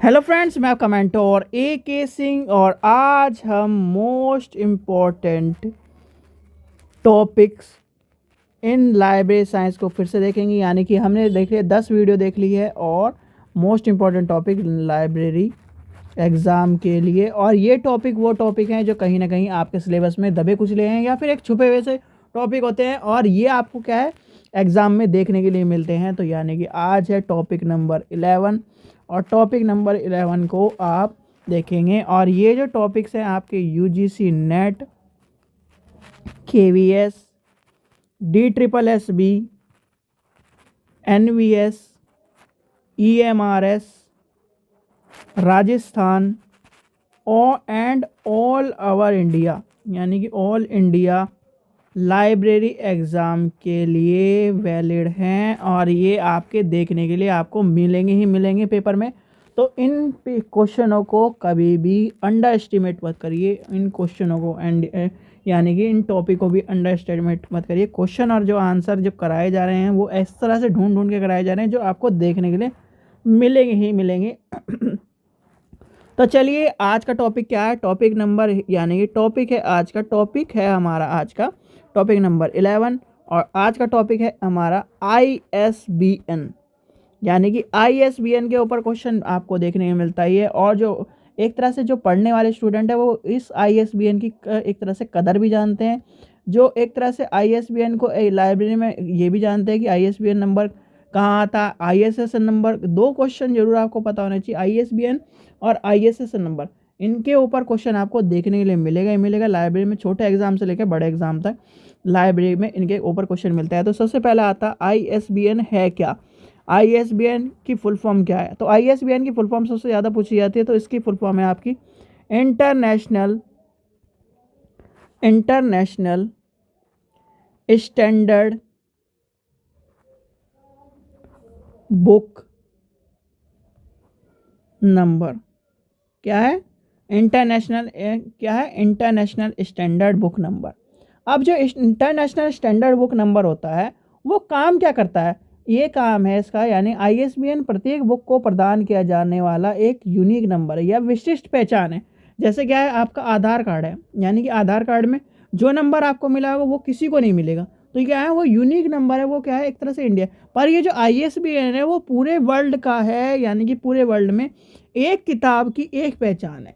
Hello friends, मैं आपका mentor AK Singh और आज हम most important topics in library science को फिर से देखेंगे। यानी कि हमने देखे 10 वीडियो देख ली है और most important topic library exam के लिए। और ये टॉपिक वो टॉपिक हैं जो कहीं ना कहीं आपके सिलेबस में दबे कुचले हैं या फिर एक छुपे हुए से टॉपिक होते हैं और ये आपको क्या है एग्ज़ाम में देखने के लिए मिलते हैं। तो यानी कि आज है टॉपिक नंबर 11 और टॉपिक नंबर 11 को आप देखेंगे। और ये जो टॉपिक्स हैं आपके UGC net, KVS, DSSB, NVS, EMRS, Rajasthan and all over India, यानी कि ऑल इंडिया लाइब्रेरी एग्ज़ाम के लिए वैलिड हैं और ये आपके देखने के लिए आपको मिलेंगे ही मिलेंगे पेपर में। तो इन क्वेश्चनों को कभी भी अंडर एस्टिमेट मत करिए, इन क्वेश्चनों को यानी कि इन टॉपिक को भी अंडर एस्टिमेट मत करिए। क्वेश्चन और जो आंसर जो कराए जा रहे हैं वो इस तरह से ढूंढ ढूंढ के कराए जा रहे हैं जो आपको देखने के लिए मिलेंगे ही मिलेंगे। तो चलिए आज का टॉपिक क्या है, टॉपिक नंबर यानी कि टॉपिक है आज का टॉपिक है हमारा आज का टॉपिक नंबर 11 और आज का टॉपिक है हमारा ISBN। यानी कि ISBN के ऊपर क्वेश्चन आपको देखने में मिलता ही है और जो एक तरह से जो पढ़ने वाले स्टूडेंट है वो इस ISBN की एक तरह से कदर भी जानते हैं, जो एक तरह से ISBN को लाइब्रेरी में ये भी जानते हैं कि ISBN नंबर कहाँ आता है। ISSN नंबर, दो क्वेश्चन जरूर आपको पता होना चाहिए, ISBN और ISSN नंबर, इनके ऊपर क्वेश्चन आपको देखने के लिए मिलेगा ही मिलेगा। लाइब्रेरी में छोटे एग्जाम से लेकर बड़े एग्जाम तक लाइब्रेरी में इनके ऊपर क्वेश्चन मिलता है। तो सबसे पहला आता है ISBN है क्या, ISBN की फुल फॉर्म क्या है। तो ISBN की फुल फॉर्म सबसे ज़्यादा पूछी जाती है, तो इसकी फुल फॉर्म है आपकी इंटरनेशनल स्टैंडर्ड बुक नंबर। क्या है इंटरनेशनल स्टैंडर्ड बुक नंबर। अब जो इंटरनेशनल स्टैंडर्ड बुक नंबर होता है वो काम क्या करता है, ये काम है इसका, यानी ISBN प्रत्येक बुक को प्रदान किया जाने वाला एक यूनिक नंबर है या विशिष्ट पहचान है। जैसे क्या है आपका आधार कार्ड है, यानी कि आधार कार्ड में जो नंबर आपको मिला होगा वो किसी को नहीं मिलेगा, तो क्या है वो यूनिक नंबर है, वो क्या है एक तरह से इंडिया। पर ये जो ISBN है वो पूरे वर्ल्ड का है, यानी कि पूरे वर्ल्ड में एक किताब की एक पहचान है।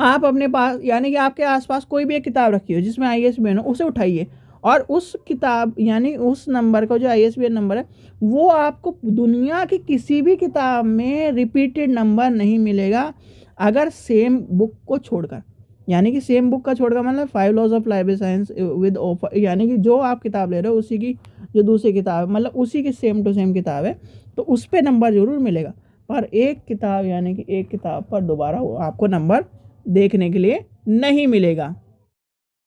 आप अपने पास यानी कि आपके आसपास कोई भी एक किताब रखी हो जिसमें ISBN हो, उसे उठाइए और उस किताब यानी उस नंबर का जो ISBN नंबर है वो आपको दुनिया की किसी भी किताब में रिपीटेड नंबर नहीं मिलेगा अगर सेम बुक को छोड़कर। यानी कि सेम बुक का छोड़कर मतलब 5 laws of library science with offer, यानी कि जो आप किताब ले रहे हो उसी की जो दूसरी किताब है मतलब उसी की सेम टू सेम किताब है तो उस पर नंबर जरूर मिलेगा। पर एक किताब यानी कि एक किताब पर दोबारा आपको नंबर देखने के लिए नहीं मिलेगा।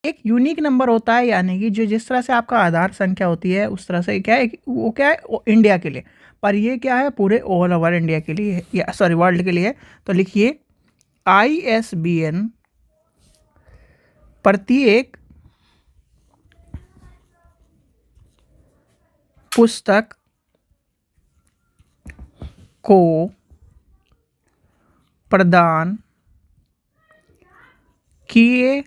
एक यूनिक नंबर होता है, यानी कि जो जिस तरह से आपका आधार संख्या होती है उस तरह से क्या है वो क्या है इंडिया के लिए, पर ये क्या है पूरे ऑल ओवर इंडिया के लिए या सॉरी वर्ल्ड के लिए। तो लिखिए ISBN प्रत्येक पुस्तक को प्रदान किए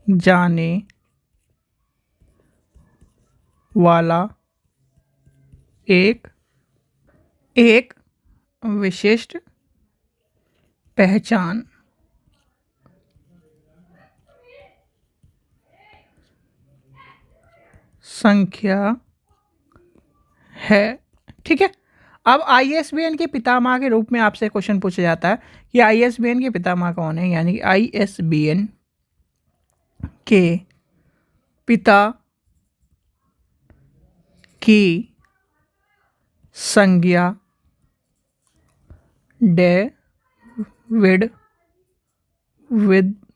जाने वाला एक विशिष्ट पहचान संख्या है। ठीक है, अब ISBN के पितामह के रूप में आपसे क्वेश्चन पूछा जाता है कि ISBN के पितामह कौन है, यानी कि ISBN के पिता की संज्ञा डेविड विडकर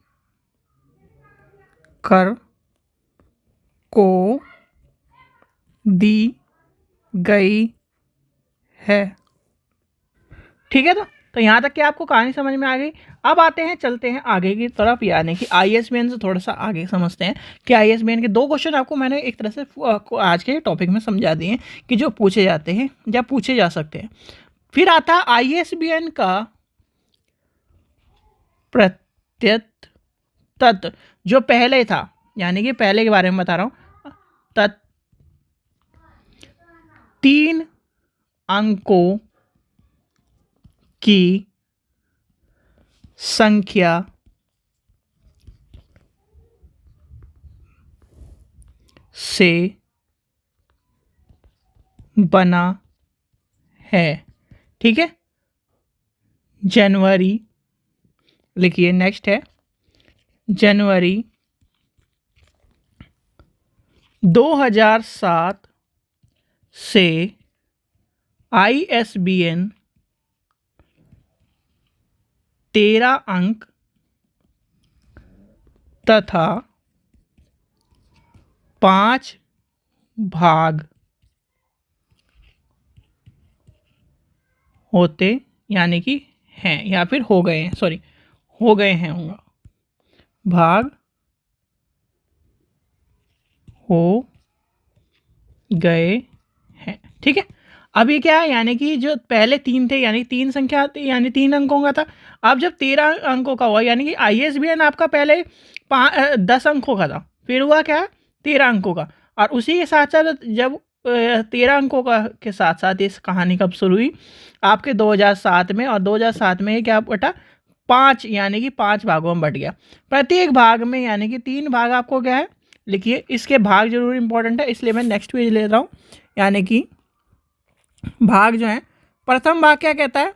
को दी गई है। ठीक है, तो तो यहाँ तक कि आपको कहानी समझ में आ गई। अब आते हैं, चलते हैं आगे की तरफ, यानी कि ISBN से थोड़ा सा आगे समझते हैं कि ISBN के 2 क्वेश्चन आपको मैंने एक तरह से आज के टॉपिक में समझा दिए हैं कि जो पूछे जाते हैं या पूछे जा सकते हैं। फिर आता है ISBN का प्रत्येक तत्व जो पहले था, यानी कि पहले के बारे में बता रहा हूँ। तत्व 3 अंकों की संख्या से बना है। ठीक है, जनवरी लिखिए, नेक्स्ट है जनवरी 2007 से ISBN 13 अंक तथा 5 भाग होते, यानी कि हैं या फिर हो गए हैं, सॉरी हो गए हैं, होगा भाग हो गए हैं। ठीक है, अभी क्या है, यानी कि जो पहले 3 थे, यानी 3 संख्या आती, यानी 3 अंकों का था। अब जब 13 अंकों का हुआ, यानी कि ISBN आपका पहले 10 अंकों का था, फिर हुआ क्या 13 अंकों का। और उसी के साथ साथ जब 13 अंकों का के साथ साथ इस कहानी कब शुरू हुई, आपके 2007 में। और 2007 में क्या बटा 5, यानी कि 5 भागों में बट गया। प्रत्येक भाग में, यानी कि 3 भाग आपको क्या है लिखिए, इसके भाग जरूर इंपॉर्टेंट है, इसलिए मैं नेक्स्ट पेज ले रहा हूँ। यानी कि भाग जो है, प्रथम भाग क्या कहता है,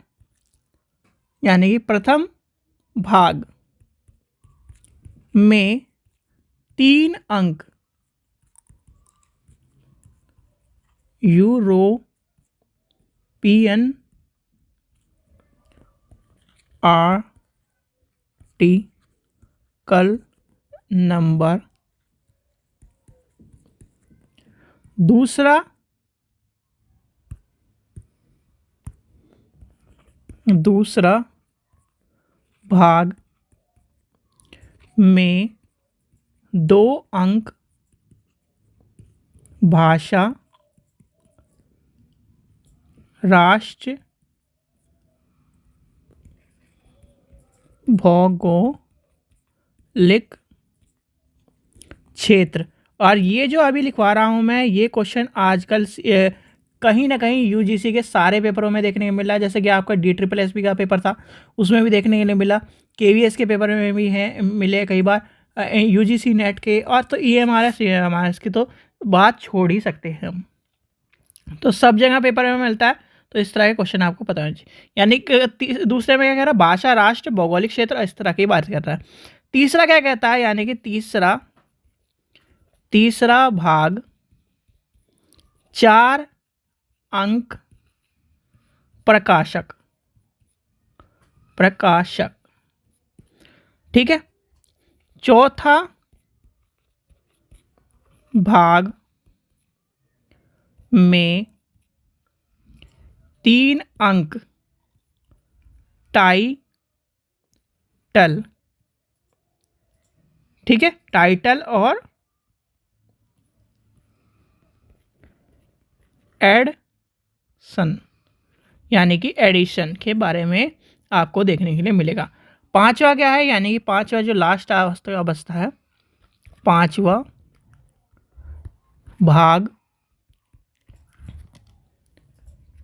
यानी कि प्रथम भाग में 3 अंक यूरोपियन आर्टिकल नंबर। दूसरा भाग में 2 अंक भाषा, राष्ट्र, भौगोलिक क्षेत्र। और ये जो अभी लिखवा रहा हूँ मैं, ये क्वेश्चन आजकल कहीं ना कहीं UGC के सारे पेपरों में देखने को मिला। जैसे कि आपका DSSS का पेपर था, उसमें भी देखने के लिए मिला, KVS के पेपर में भी है, मिले कई बार, UGC नेट के, और तो EMRS की तो बात छोड़ ही सकते हैं हम। तो सब जगह पेपर में मिलता है, तो इस तरह के क्वेश्चन आपको पता होना चाहिए। यानी दूसरे में क्या कह रहा है, भाषा, राष्ट्र, भौगोलिक क्षेत्र, इस तरह की बात कर रहा है। तीसरा क्या कहता है, यानी कि तीसरा भाग 4 अंक प्रकाशक। ठीक है, चौथा भाग में 3 अंक टाइटल। ठीक है, टाइटल और एडिशन, यानी कि एडिशन के बारे में आपको देखने के लिए मिलेगा। 5वां क्या है, यानी कि 5वां जो लास्ट अवस्था है, 5वां भाग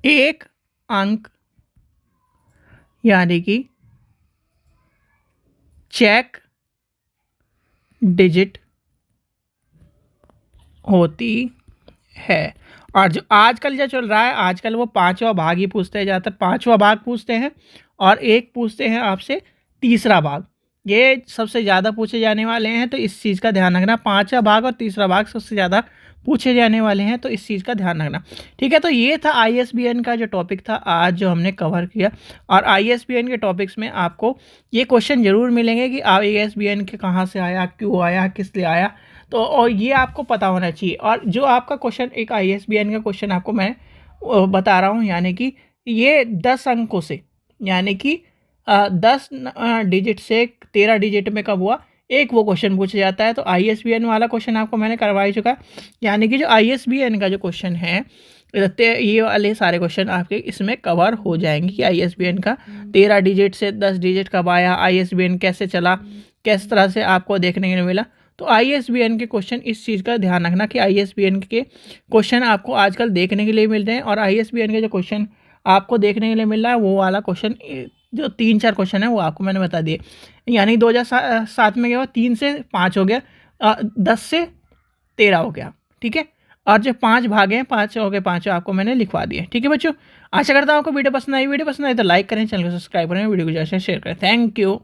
1 अंक, यानी कि चेक डिजिट होती है। और जो आजकल जो चल रहा है, आजकल वो 5वां भाग ही पूछते हैं, ज़्यादातर 5वां भाग पूछते हैं, और एक पूछते हैं आपसे तीसरा भाग। ये सबसे ज़्यादा पूछे जाने वाले हैं, तो इस चीज़ का ध्यान रखना। 5वां भाग और तीसरा भाग सबसे ज़्यादा पूछे जाने वाले हैं, तो इस चीज़ का ध्यान रखना। ठीक है, तो ये था ISBN का जो टॉपिक था आज जो हमने कवर किया। और ISBN के टॉपिक्स में आपको ये क्वेश्चन ज़रूर मिलेंगे कि ISBN के कहाँ से आया, क्यों आया, किस लिए आया, तो और ये आपको पता होना चाहिए। और जो आपका क्वेश्चन, एक ISBN का क्वेश्चन आपको मैं बता रहा हूँ, यानी कि ये 10 अंकों से, यानी कि 10 डिजिट से 13 डिजिट में कब हुआ, एक वो क्वेश्चन पूछा जाता है। तो ISBN वाला क्वेश्चन आपको मैंने करवा ही चुका है, यानी कि जो ISBN का जो क्वेश्चन है, ये वाले सारे क्वेश्चन आपके इसमें कवर हो जाएंगे कि ISBN का 13 डिजिट से 10 डिजिट कब आया, ISBN कैसे चला, किस तरह से आपको देखने के लिए मिला। तो ISBN के क्वेश्चन, इस चीज़ का ध्यान रखना कि ISBN के क्वेश्चन आपको आजकल देखने के लिए मिल रहे हैं, और ISBN के जो क्वेश्चन आपको देखने के लिए मिल रहा है वो वाला क्वेश्चन, जो 3-4 क्वेश्चन है वो आपको मैंने बता दिए। यानी 2007 में क्या हुआ, 3 से 5 हो गया, 10 से 13 हो गया, ठीक है। और जो 5 भागे हैं, 5 हो गए, 5 आपको मैंने लिखवा दिए, ठीक है बच्चों। आशा करता हूँ आपको वीडियो पसंद आई तो लाइक करें, चैनल को सब्सक्राइब करें, वीडियो को ज़्यादा से शेयर करें। Thank you.